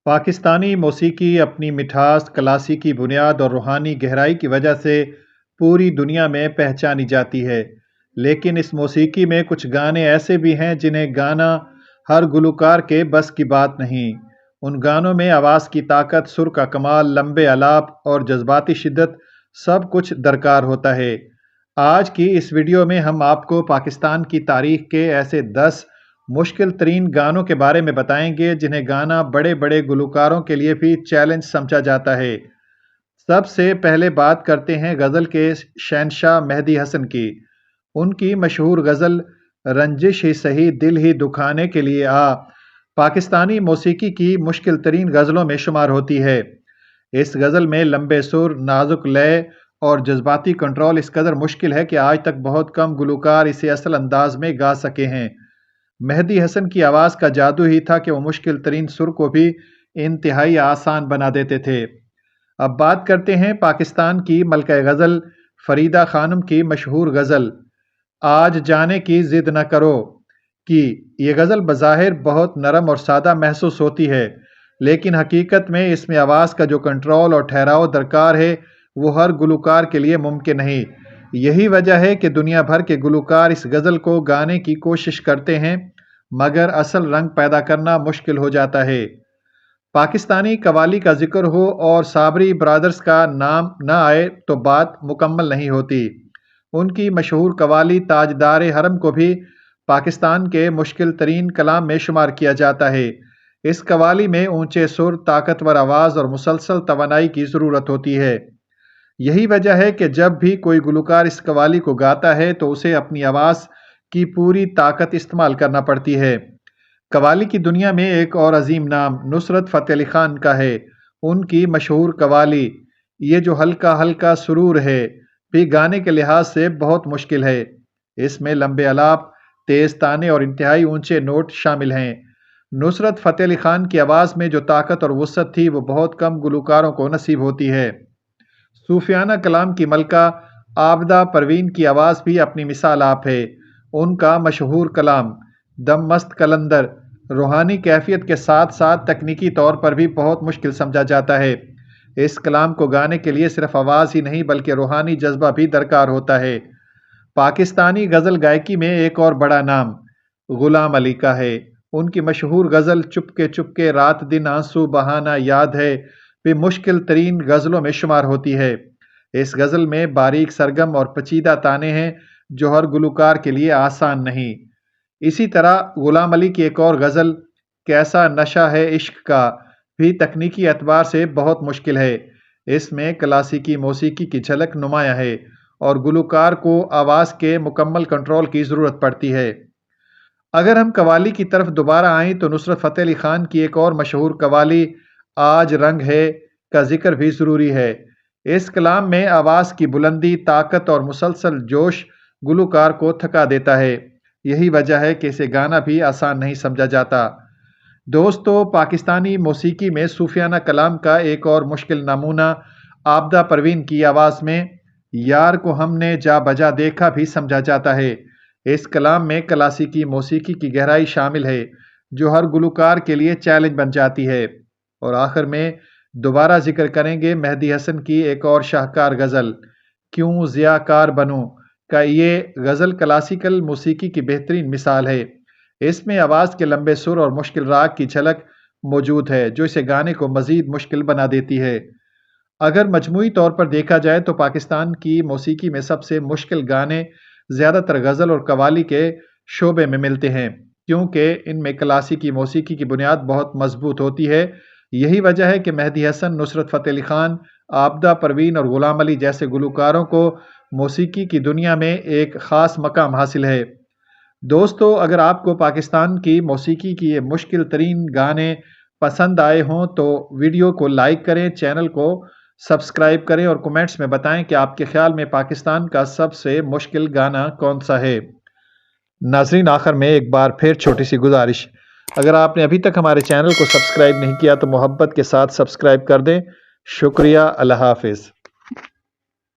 پاکستانی موسیقی اپنی مٹھاس، کلاسیکی بنیاد اور روحانی گہرائی کی وجہ سے پوری دنیا میں پہچانی جاتی ہے، لیکن اس موسیقی میں کچھ گانے ایسے بھی ہیں جنہیں گانا ہر گلوکار کے بس کی بات نہیں۔ ان گانوں میں آواز کی طاقت، سر کا کمال، لمبے الاپ اور جذباتی شدت سب کچھ درکار ہوتا ہے۔ آج کی اس ویڈیو میں ہم آپ کو پاکستان کی تاریخ کے ایسے 10 مشکل ترین گانوں کے بارے میں بتائیں گے جنہیں گانا بڑے بڑے گلوکاروں کے لیے بھی چیلنج سمجھا جاتا ہے۔ سب سے پہلے بات کرتے ہیں غزل کے شہنشاہ مہدی حسن کی۔ ان کی مشہور غزل رنجش ہی سہی دل ہی دکھانے کے لیے آ پاکستانی موسیقی کی مشکل ترین غزلوں میں شمار ہوتی ہے۔ اس غزل میں لمبے سر، نازک لے اور جذباتی کنٹرول اس قدر مشکل ہے کہ آج تک بہت کم گلوکار اسے اصل انداز میں گا سکے ہیں۔ مہدی حسن کی آواز کا جادو ہی تھا کہ وہ مشکل ترین سر کو بھی انتہائی آسان بنا دیتے تھے۔ اب بات کرتے ہیں پاکستان کی ملکہ غزل فریدہ خانم کی مشہور غزل آج جانے کی ضد نہ کرو کی۔ یہ غزل بظاہر بہت نرم اور سادہ محسوس ہوتی ہے، لیکن حقیقت میں اس میں آواز کا جو کنٹرول اور ٹھہراؤ درکار ہے وہ ہر گلوکار کے لیے ممکن نہیں۔ یہی وجہ ہے کہ دنیا بھر کے گلوکار اس غزل کو گانے کی کوشش کرتے ہیں، مگر اصل رنگ پیدا کرنا مشکل ہو جاتا ہے۔ پاکستانی قوالی کا ذکر ہو اور صابری برادرز کا نام نہ آئے تو بات مکمل نہیں ہوتی۔ ان کی مشہور قوالی تاجدار حرم کو بھی پاکستان کے مشکل ترین کلام میں شمار کیا جاتا ہے۔ اس قوالی میں اونچے سر، طاقتور آواز اور مسلسل توانائی کی ضرورت ہوتی ہے۔ یہی وجہ ہے کہ جب بھی کوئی گلوکار اس قوالی کو گاتا ہے تو اسے اپنی آواز کی پوری طاقت استعمال کرنا پڑتی ہے۔ قوالی کی دنیا میں ایک اور عظیم نام نصرت فتح علی خان کا ہے۔ ان کی مشہور قوالی یہ جو ہلکا ہلکا سرور ہے بھی گانے کے لحاظ سے بہت مشکل ہے۔ اس میں لمبے الاپ، تیز تانے اور انتہائی اونچے نوٹ شامل ہیں۔ نصرت فتح علی خان کی آواز میں جو طاقت اور وسعت تھی وہ بہت کم گلوکاروں کو نصیب ہوتی ہے۔ صوفیانہ کلام کی ملکہ عابدہ پروین کی آواز بھی اپنی مثال آپ ہے۔ ان کا مشہور کلام دم مست قلندر روحانی کیفیت کے ساتھ ساتھ تکنیکی طور پر بھی بہت مشکل سمجھا جاتا ہے۔ اس کلام کو گانے کے لیے صرف آواز ہی نہیں بلکہ روحانی جذبہ بھی درکار ہوتا ہے۔ پاکستانی غزل گائکی میں ایک اور بڑا نام غلام علی کا ہے۔ ان کی مشہور غزل چپ کے رات دن آنسو بہانا یاد ہے بھی مشکل ترین غزلوں میں شمار ہوتی ہے۔ اس غزل میں باریک سرگم اور پیچیدہ تانے ہیں جو ہر گلوکار کے لیے آسان نہیں۔ اسی طرح غلام علی کی ایک اور غزل کیسا نشہ ہے عشق کا بھی تکنیکی اعتبار سے بہت مشکل ہے۔ اس میں کلاسیکی موسیقی کی جھلک نمایاں ہے اور گلوکار کو آواز کے مکمل کنٹرول کی ضرورت پڑتی ہے۔ اگر ہم قوالی کی طرف دوبارہ آئیں تو نصرت فتح علی خان کی ایک اور مشہور قوالی آج رنگ ہے کا ذکر بھی ضروری ہے۔ اس کلام میں آواز کی بلندی، طاقت اور مسلسل جوش گلوکار کو تھکا دیتا ہے۔ یہی وجہ ہے کہ اسے گانا بھی آسان نہیں سمجھا جاتا۔ دوستو، پاکستانی موسیقی میں صوفیانہ کلام کا ایک اور مشکل نمونہ عابدہ پروین کی آواز میں یار کو ہم نے جا بجا دیکھا بھی سمجھا جاتا ہے۔ اس کلام میں کلاسیکی موسیقی کی گہرائی شامل ہے جو ہر گلوکار کے لیے چیلنج بن جاتی ہے۔ اور آخر میں دوبارہ ذکر کریں گے مہدی حسن کی ایک اور شاہکار غزل کیوں ضیاء کار بنوں کا۔ یہ غزل کلاسیکل موسیقی کی بہترین مثال ہے۔ اس میں آواز کے لمبے سر اور مشکل راگ کی جھلک موجود ہے جو اسے گانے کو مزید مشکل بنا دیتی ہے۔ اگر مجموعی طور پر دیکھا جائے تو پاکستان کی موسیقی میں سب سے مشکل گانے زیادہ تر غزل اور قوالی کے شعبے میں ملتے ہیں، کیونکہ ان میں کلاسیکی موسیقی کی بنیاد بہت مضبوط ہوتی ہے۔ یہی وجہ ہے کہ مہدی حسن، نصرت فتح علی خان، عابدہ پروین اور غلام علی جیسے گلوکاروں کو موسیقی کی دنیا میں ایک خاص مقام حاصل ہے۔ دوستو، اگر آپ کو پاکستان کی موسیقی کی یہ مشکل ترین گانے پسند آئے ہوں تو ویڈیو کو لائک کریں، چینل کو سبسکرائب کریں اور کمنٹس میں بتائیں کہ آپ کے خیال میں پاکستان کا سب سے مشکل گانا کون سا ہے۔ ناظرین، آخر میں ایک بار پھر چھوٹی سی گزارش، اگر آپ نے ابھی تک ہمارے چینل کو سبسکرائب نہیں کیا تو محبت کے ساتھ سبسکرائب کر دیں۔ شکریہ، اللہ حافظ۔